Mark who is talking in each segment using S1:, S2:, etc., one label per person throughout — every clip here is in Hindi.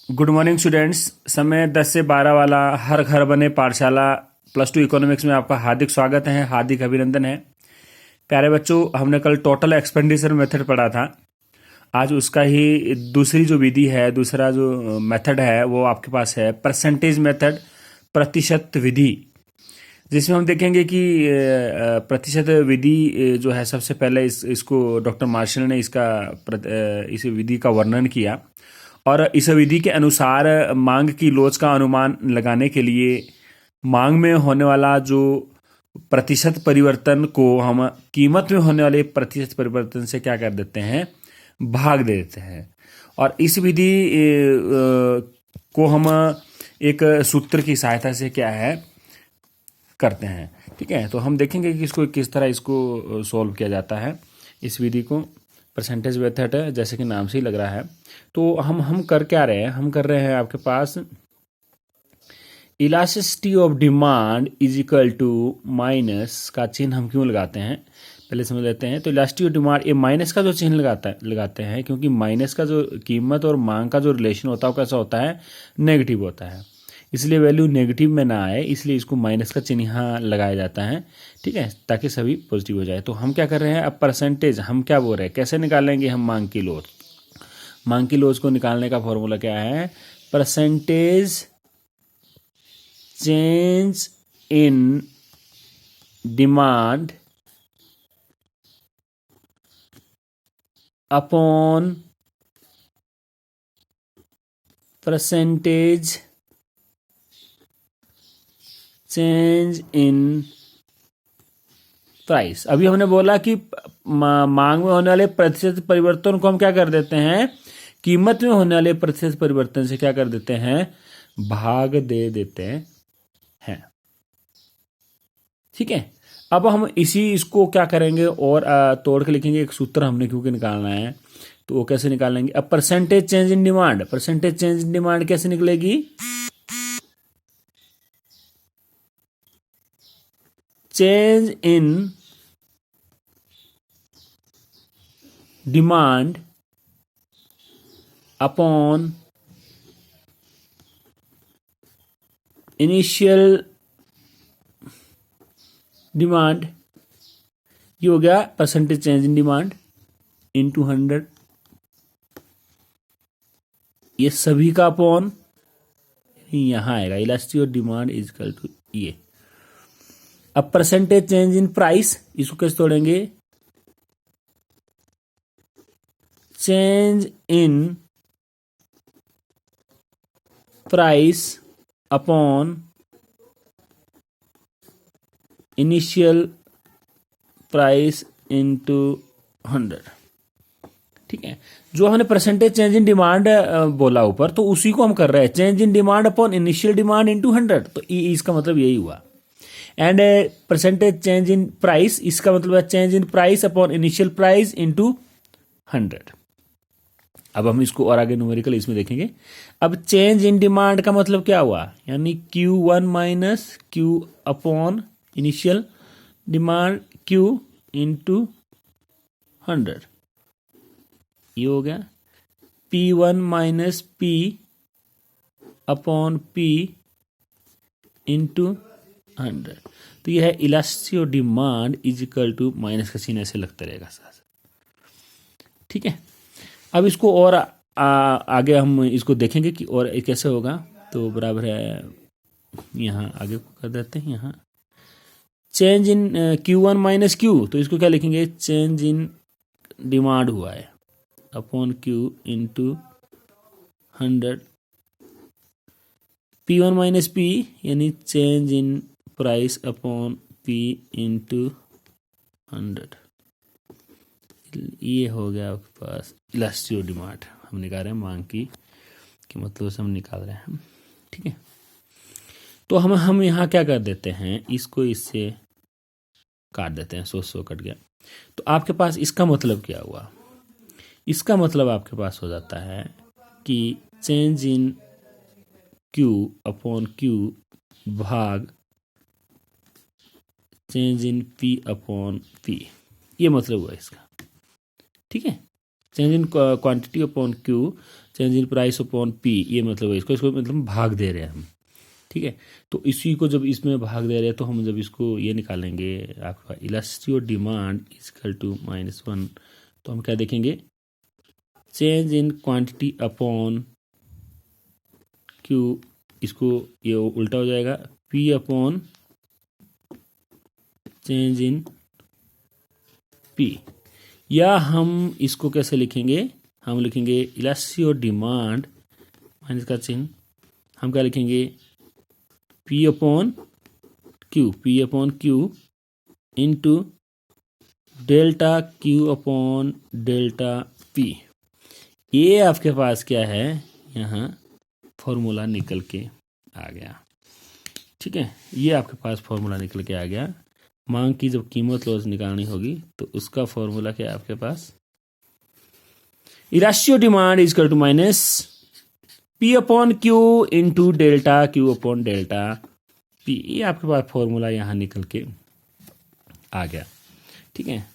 S1: Good morning students. समय 10 से 12 वाला हर घर बने पाठशाला +2 इकोनॉमिक्स में आपका हार्दिक स्वागत है, हार्दिक अभिनंदन है। प्यारे बच्चों, हमने कल टोटल एक्सपेंडिचर मेथड पढ़ा था। आज उसका ही दूसरी जो विधि है, दूसरा जो मेथड है वो आपके पास है परसेंटेज मेथड, प्रतिशत विधि, जिसमें हम देखेंगे कि प्रतिशत विधि जो है सबसे पहले इसको डॉक्टर मार्शल ने इस विधि का वर्णन किया और इस विधि के अनुसार मांग की लोच का अनुमान लगाने के लिए मांग में होने वाला जो प्रतिशत परिवर्तन को हम कीमत में होने वाले प्रतिशत परिवर्तन से क्या कर देते हैं, भाग दे देते हैं। और इस विधि को हम एक सूत्र की सहायता से क्या है करते हैं। ठीक है, तो हम देखेंगे कि इसको किस तरह इसको सॉल्व किया जाता है। इस विधि को परसेंटेज मेथड है, जैसे कि नाम से ही लग रहा है। तो हम कर क्या रहे हैं, हम कर रहे हैं आपके पास elasticity of demand is equal to minus का चिन्ह हम क्यों लगाते हैं पहले समझ लेते हैं। तो इलास्टिसिटी ऑफ डिमांड, ये माइनस का जो चिन्ह लगाते हैं क्योंकि माइनस का जो कीमत और मांग का जो रिलेशन होता है वो कैसा होता है, नेगेटिव होता है। इसलिए वैल्यू नेगेटिव में ना आए, इसलिए इसको माइनस का चिन्ह यहाँ लगाया जाता है। ठीक है, ताकि सभी पॉजिटिव हो जाए। तो हम क्या कर रहे हैं, अब परसेंटेज हम क्या बोल रहे हैं, कैसे निकालेंगे हम मांग की लोच। मांग की लोच को निकालने का फॉर्मूला क्या है, percentage change in demand upon percentage change in price. अभी हमने बोला कि मांग में होने वाले प्रतिशत परिवर्तन को हम क्या कर देते हैं, कीमत में होने वाले प्रतिशत परिवर्तन से क्या कर देते हैं, भाग दे देते हैं। ठीक है, अब हम इसको क्या करेंगे और तोड़ के लिखेंगे। एक सूत्र हमने क्योंकि निकालना है, तो वो कैसे निकालेंगे। अब percentage change in demand, percentage change in demand कैसे निकलेगी, change in demand upon initial demand, ये हो गया percentage change in demand into 100। ये सभी का अपॉन यहां आएगा, elasticity of demand is equal to ये। अब परसेंटेज चेंज इन प्राइस, इसको कैसे तोड़ेंगे, change in price upon initial price into 100। ठीक है, जो हमने परसेंटेज चेंज इन डिमांड बोला ऊपर, तो उसी को हम कर रहे हैं, change in demand upon initial demand into 100। तो इसका मतलब यही हुआ। And percentage change in price, इसका मतलब है change in price upon initial price into 100। अब हम इसको और आगे न्यूमेरिकल इसमें देखेंगे। अब चेंज इन डिमांड का मतलब क्या हुआ, यानी Q1 minus Q upon initial demand Q into 100, ये हो गया P1 minus P upon P into 100। तो यह है elasticity of demand is equal to, minus का चिन्ह ऐसे लगता रहेगा साथ। ठीक है, अब इसको और आगे हम इसको देखेंगे कि और कैसे होगा। तो बराबर है, यहाँ आगे को कर देते हैं, यहाँ change in Q1 minus Q, तो इसको क्या लिखेंगे, चेंज इन डिमांड हुआ है upon Q into 100। P1 minus P यानी change in price upon P into 100। ये हो गया आपके पास इलास्टिसिटी ऑफ डिमांड। हम निकाल रहे हैं मांग की मतलब से हम निकाल रहे हैं। ठीक है, तो हम यहाँ क्या कर देते हैं, इसको इससे काट देते हैं, 100 कट गया। तो आपके पास इसका मतलब क्या हुआ, इसका मतलब आपके पास हो जाता है कि change in Q upon Q भाग change in P upon P, ये मतलब हुआ इसका। ठीक है, change in quantity upon Q, change in price upon P, ये मतलब है इसको मतलब भाग दे रहे हैं हम, ठीक है। तो इसी को जब इसमें भाग दे रहे हैं तो हम जब इसको ये निकालेंगे आपका elasticity of demand equal to -1, तो हम क्या देखेंगे, change in quantity upon Q, इसको ये उल्टा हो जाएगा, P upon change in P, या हम इसको कैसे लिखेंगे, हम लिखेंगे इलास्टिसिटी ऑफ डिमांड माइनस का चिन्ह, हम क्या लिखेंगे, P upon Q into delta Q upon delta P. ये आपके पास क्या है, यहाँ फॉर्मूला निकल के आ गया, ठीक है। ये आपके पास फॉर्मूला निकल के आ गया। मांग की जब कीमत लॉस निकालनी होगी तो उसका फॉर्मूला क्या है आपके पास, elasticity of demand is equal to minus P upon Q into delta Q upon delta P. ये आपके पास फॉर्मूला यहाँ निकल के आ गया, ठीक है।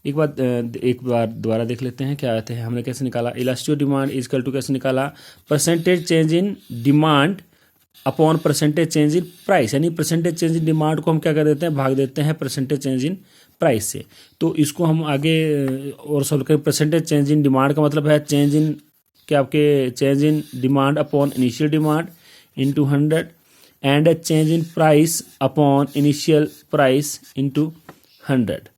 S1: एक बार दोबारा देख लेते हैं क्या आते हैं, हमने कैसे निकाला, elasticity of demand is equal to कैसे निकाला, percentage change in demand upon percentage change in price, यानी परसेंटेज चेंज इन डिमांड को हम क्या कर देते हैं, भाग देते हैं परसेंटेज चेंज इन प्राइस से। तो इसको हम आगे और सॉल्व करें, परसेंटेज चेंज इन डिमांड का मतलब है चेंज इन क्या आपके change in demand upon initial demand into 100 and change in price upon initial price into 100,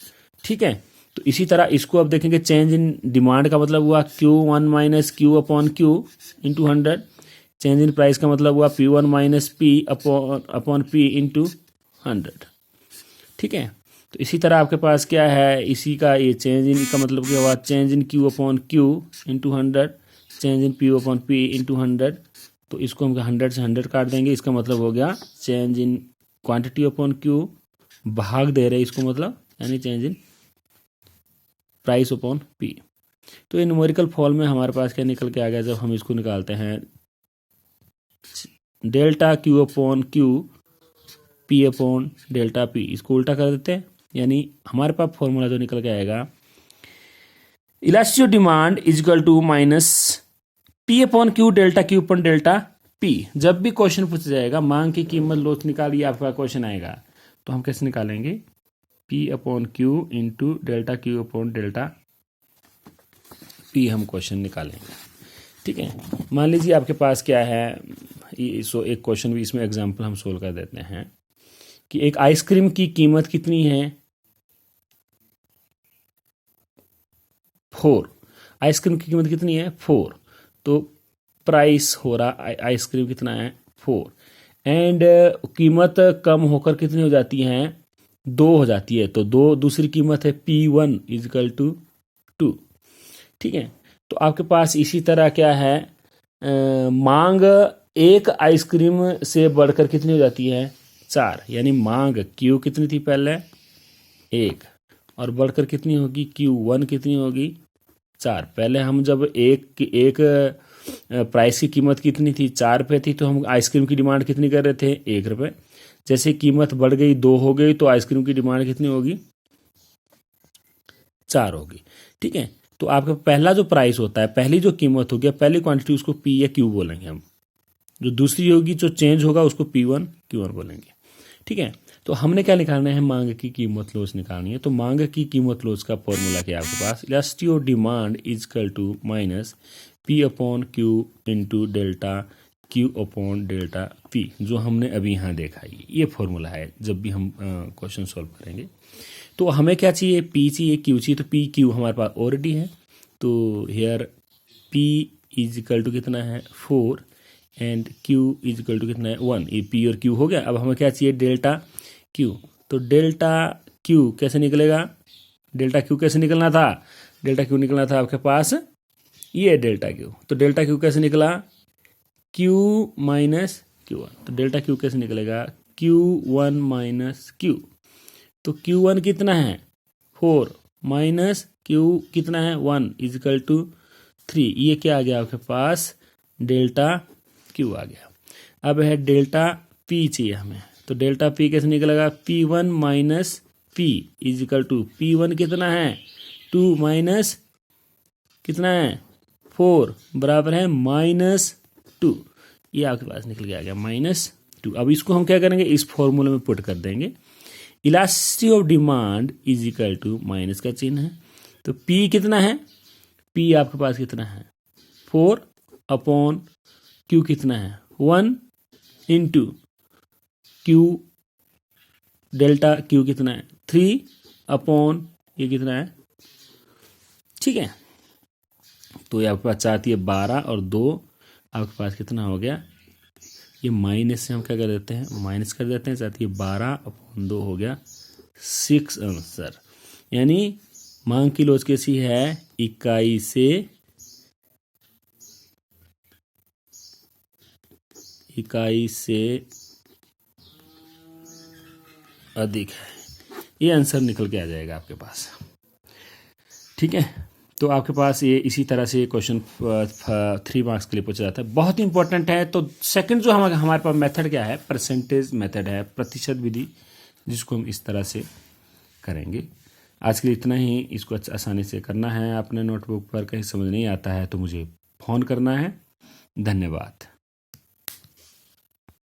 S1: ठीक है। तो इसी तरह इसको अब देखेंगे, चेंज इन डिमांड का मतलब हुआ Q1 minus Q upon Q into 100, change in price का मतलब हुआ P1 minus P upon P into 100, ठीक है। तो इसी तरह आपके पास क्या है, इसी का ये चेंज इन का मतलब क्या हुआ, change in Q upon Q into 100, change in P upon P into 100। तो इसको हम 100 से 100 काट देंगे, इसका मतलब हो गया change in quantity upon Q भाग दे रहे इसको मतलब, यानी change in price upon P. तो ये न्यूमेरिकल फॉर्म में हमारे पास क्या निकल के आ गया, जब हम इसको निकालते हैं delta Q upon Q P upon delta P, इसको उल्टा कर देते हैं, यानी हमारे पास फॉर्मूला जो निकल के आएगा, elasticity of demand is equal to minus P upon Q delta Q upon delta P. जब भी क्वेश्चन पूछा जाएगा मांग की कीमत लॉस निकालिए, आपका क्वेश्चन आएगा, तो हम कैसे निकालेंगे, P upon Q into delta Q upon delta P हम क्वेश्चन निकालेंगे, ठीक है। मान लीजिए आपके पास क्या है, एक क्वेश्चन भी इसमें एग्जांपल हम सोल्व कर देते हैं कि एक आइसक्रीम की कीमत कितनी है, 4, आइसक्रीम की कीमत कितनी है 4, तो प्राइस हो रहा आइसक्रीम कितना है 4, एंड कीमत कम होकर कितनी हो जाती है 2 हो जाती है, तो दूसरी कीमत है P1 इजकल टू 2, ठीक है। तो आपके पास इसी तरह क्या है, मांग एक आइसक्रीम से बढ़कर कितनी हो जाती है 4, यानी मांग Q कितनी थी पहले 1 और बढ़कर कितनी होगी Q1 कितनी होगी 4। पहले हम जब एक प्राइस की कीमत कितनी थी 4 रुपये थी, तो हम आइसक्रीम की डिमांड कितनी कर रहे थे 1 रुपये। जैसे कीमत बढ़ गई 2 हो गई तो आइसक्रीम की डिमांड कितनी होगी 4 होगी, ठीक है। तो आपका पहला जो प्राइस होता है, पहली जो कीमत होगी, पहली क्वांटिटी, उसको P या Q बोलेंगे हम, जो दूसरी होगी जो चेंज होगा उसको P1 Q1 बोलेंगे, ठीक है। तो हमने क्या निकालना है, मांग की कीमत लॉस निकालनी है। तो मांग की कीमत लॉस का फॉर्मूला क्या है आपके पास, elasticity of demand is equal to minus P upon Q into delta Q upon delta P, जो हमने अभी यहाँ देखा है। ये फॉर्मूला है जब भी हम क्वेश्चन सॉल्व करेंगे। तो हमें क्या चाहिए, P चाहिए, Q चाहिए, तो P Q हमारे पास ऑलरेडी है। तो here P is equal to कितना है 4 and Q is equal to कितना है 1, ये P और Q हो गया। अब हमें क्या चाहिए डेल्टा Q, तो डेल्टा Q कैसे निकलेगा, डेल्टा Q कैसे निकलना था, डेल्टा Q निकलना था आपके पास ये डेल्टा Q, तो डेल्टा Q कैसे निकला Q माइनस Q1, तो डेल्टा Q कैसे निकलेगा Q1 माइनस Q, तो Q1 कितना है 4 माइनस Q कितना है 1 इजिकल टू 3, ये क्या आ गया आपके पास डेल्टा Q आ गया। अब है डेल्टा P चाहिए हमें, तो डेल्टा P कैसे निकलेगा P1 minus P is equal to P1 कितना है 2 माइनस कितना है 4 बराबर है -2। ये आपके पास निकल के आ गया -2। अब इसको हम क्या करेंगे, इस फॉर्मूले में पुट कर देंगे। Elasticity of demand is equal to minus का चिन्ह है, तो P कितना है, P आपके पास कितना है 4 अपॉन Q कितना है 1 इंटू Q डेल्टा Q कितना है 3 अपॉन ये कितना है, ठीक है। तो ये आपके पास चाहती है 12 और 2 आपके पास कितना हो गया, ये माइनस से हम क्या कर देते हैं, माइनस कर देते हैं, चाहती है 12 अपॉन 2 हो गया 6 आंसर। यानी मांग की लोच कैसी है, इकाई से अधिक है। ये आंसर निकल के आ जाएगा आपके पास, ठीक है। तो आपके पास ये इसी तरह से क्वेश्चन 3 मार्क्स के लिए पूछा जाता है, बहुत इंपॉर्टेंट है। तो सेकंड जो हमारे पास मेथड क्या है, परसेंटेज मेथड है, प्रतिशत विधि, जिसको हम इस तरह से करेंगे। आज के लिए इतना ही। इसको आसानी से करना है अपने नोटबुक पर। कहीं समझ नहीं आता है तो मुझे फ़ोन करना है। धन्यवाद।